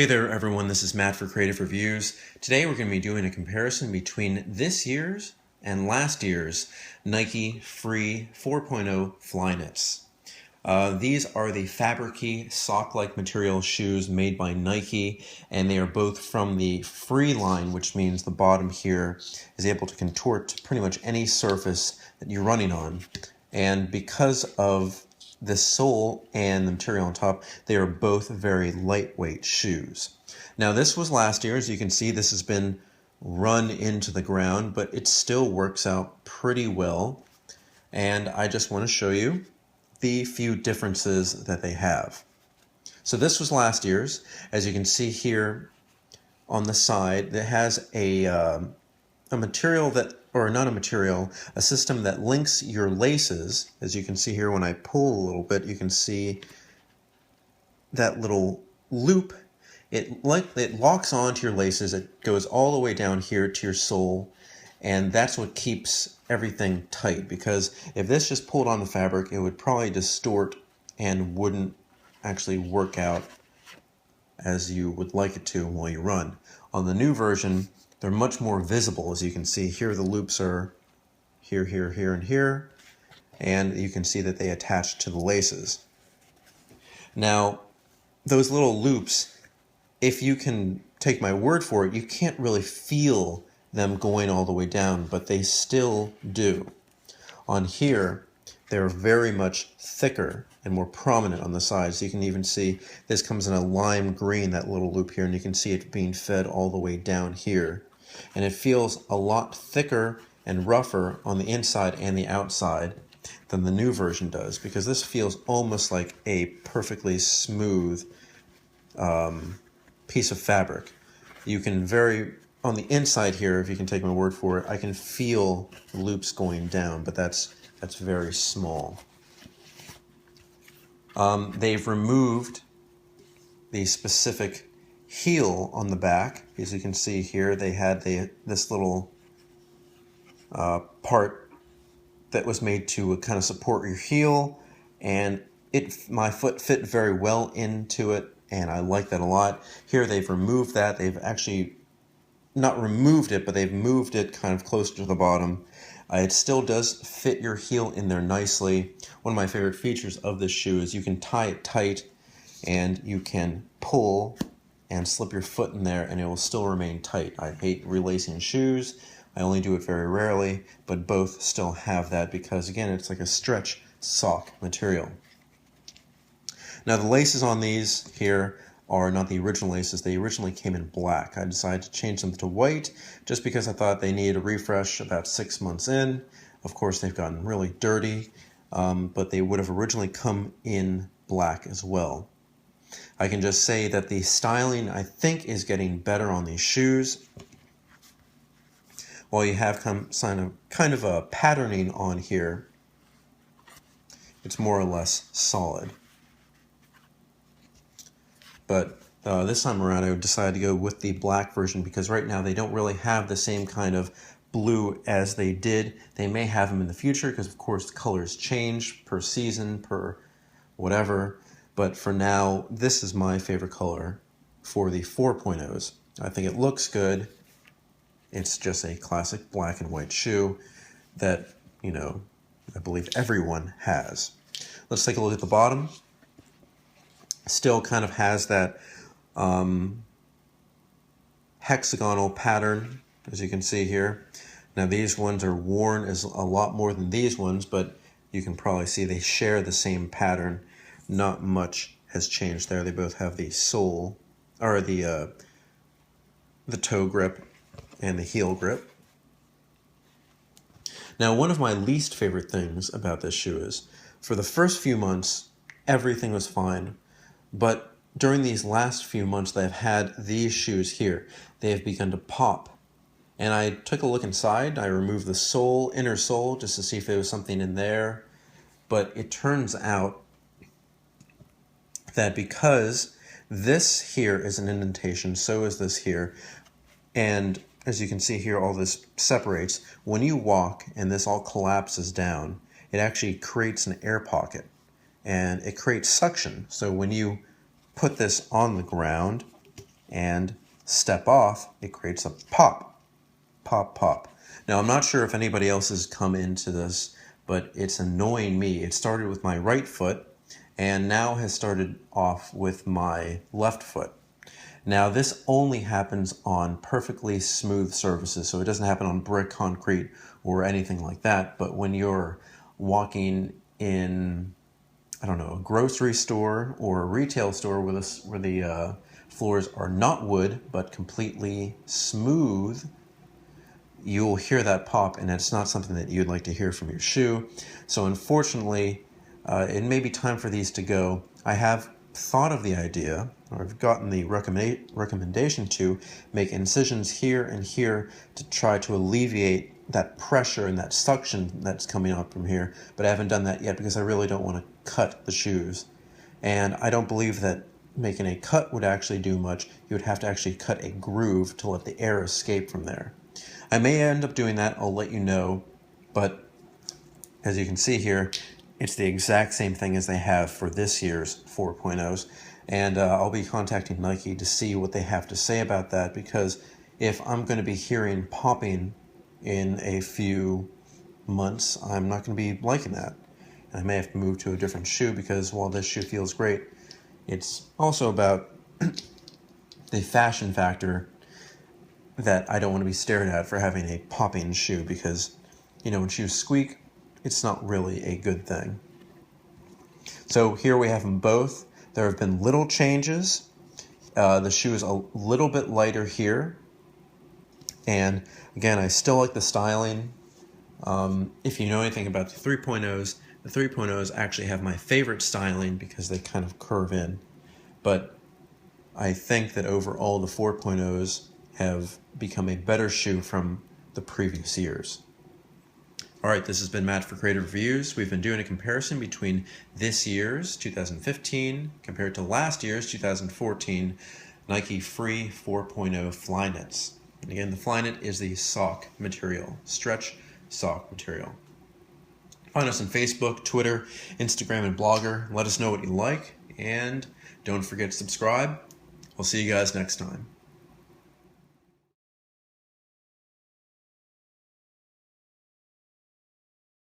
Hey there everyone, this is Matt for Creative Reviews. Today we're going to be doing a comparison between this year's and last year's Nike Free 4.0 Flyknits. These are the fabric-y, sock-like material shoes made by Nike, and they are both from the Free line, which means the bottom here is able to contort to pretty much any surface that you're running on. And because of the sole and the material on top, they are both very lightweight shoes. Now this was last year. As you can see, this has been run into the ground, but it still works out pretty well. And I just want to show you the few differences that they have. So this was last year's. As you can see here on the side, it has a material that, or not a material, a system that links your laces. As you can see here, when I pull a little bit, you can see that little loop. It locks onto your laces. It goes all the way down here to your sole, and that's what keeps everything tight, because if this just pulled on the fabric, it would probably distort and wouldn't actually work out as you would like it to while you run. On the new version, they're much more visible. As you can see here, the loops are here, here, here, and here, and you can see that they attach to the laces. Now, those little loops, if you can take my word for it, you can't really feel them going all the way down, but they still do. On here, they're very much thicker and more prominent on the sides. You can even see this comes in a lime green, that little loop here, and you can see it being fed all the way down here. And it feels a lot thicker and rougher on the inside and the outside than the new version does, because this feels almost like a perfectly smooth piece of fabric. You can on the inside here, if you can take my word for it, I can feel the loops going down, but that's very small. They've removed the specific heel on the back. As you can see here, they had this little part that was made to kind of support your heel, and my foot fit very well into it, and I like that a lot. Here they've removed that. They've actually not removed it, but they've moved it kind of closer to the bottom. It still does fit your heel in there nicely. One of my favorite features of this shoe is you can tie it tight, and you can pull and slip your foot in there, and it will still remain tight. I hate relacing shoes. I only do it very rarely, but both still have that because, again, it's like a stretch sock material. Now, the laces on these here are not the original laces. They originally came in black. I decided to change them to white just because I thought they needed a refresh about 6 months in. Of course, they've gotten really dirty, but they would have originally come in black as well. I can just say that the styling, I think, is getting better on these shoes. While you have kind of a patterning on here, it's more or less solid. But this time around, I decided to go with the black version because right now they don't really have the same kind of blue as they did. They may have them in the future because, of course, colors change per season, per whatever. But for now, this is my favorite color for the 4.0s. I think it looks good. It's just a classic black and white shoe that, I believe everyone has. Let's take a look at the bottom. Still kind of has that hexagonal pattern, as you can see here. Now these ones are worn as a lot more than these ones, but you can probably see they share the same pattern. Not much has changed there. They both have the sole, or the toe grip and the heel grip. Now, one of my least favorite things about this shoe is, for the first few months, everything was fine. But during these last few months that I've had these shoes here, they have begun to pop. And I took a look inside. I removed the sole, inner sole, just to see if there was something in there. But it turns out that because this here is an indentation, so is this here. And as you can see here, all this separates. When you walk and this all collapses down, it actually creates an air pocket. And it creates suction. So when you put this on the ground, and step off, it creates a pop, pop, pop. Now, I'm not sure if anybody else has come into this, but it's annoying me. It started with my right foot and now has started off with my left foot. Now, this only happens on perfectly smooth surfaces, so it doesn't happen on brick, concrete, or anything like that. But when you're walking in, I don't know, a grocery store or a retail store where the floors are not wood but completely smooth, you'll hear that pop, and it's not something that you'd like to hear from your shoe. So unfortunately, it may be time for these to go. I have thought of the idea, or I've gotten the recommendation to make incisions here and here to try to alleviate that pressure and that suction that's coming up from here, but I haven't done that yet because I really don't want to cut the shoes. And I don't believe that making a cut would actually do much. You would have to actually cut a groove to let the air escape from there. I may end up doing that, I'll let you know, but as you can see here, it's the exact same thing as they have for this year's 4.0s, and I'll be contacting Nike to see what they have to say about that, because if I'm going to be hearing popping in a few months, I'm not going to be liking that. And I may have to move to a different shoe, because while this shoe feels great, it's also about the fashion factor that I don't want to be stared at for having a popping shoe, because, you know, when shoes squeak, it's not really a good thing. So here we have them both. There have been little changes. The shoe is a little bit lighter here. And again, I still like the styling. If you know anything about the 3.0s, the 3.0s actually have my favorite styling because they kind of curve in. But I think that overall the 4.0s have become a better shoe from the previous years. All right, this has been Matt for Creative Reviews. We've been doing a comparison between this year's 2015 compared to last year's 2014 Nike Free 4.0 Flyknits. And again, the Flyknit is the sock material, stretch sock material. Find us on Facebook, Twitter, Instagram, and Blogger. Let us know what you like, and don't forget to subscribe. I'll see you guys next time.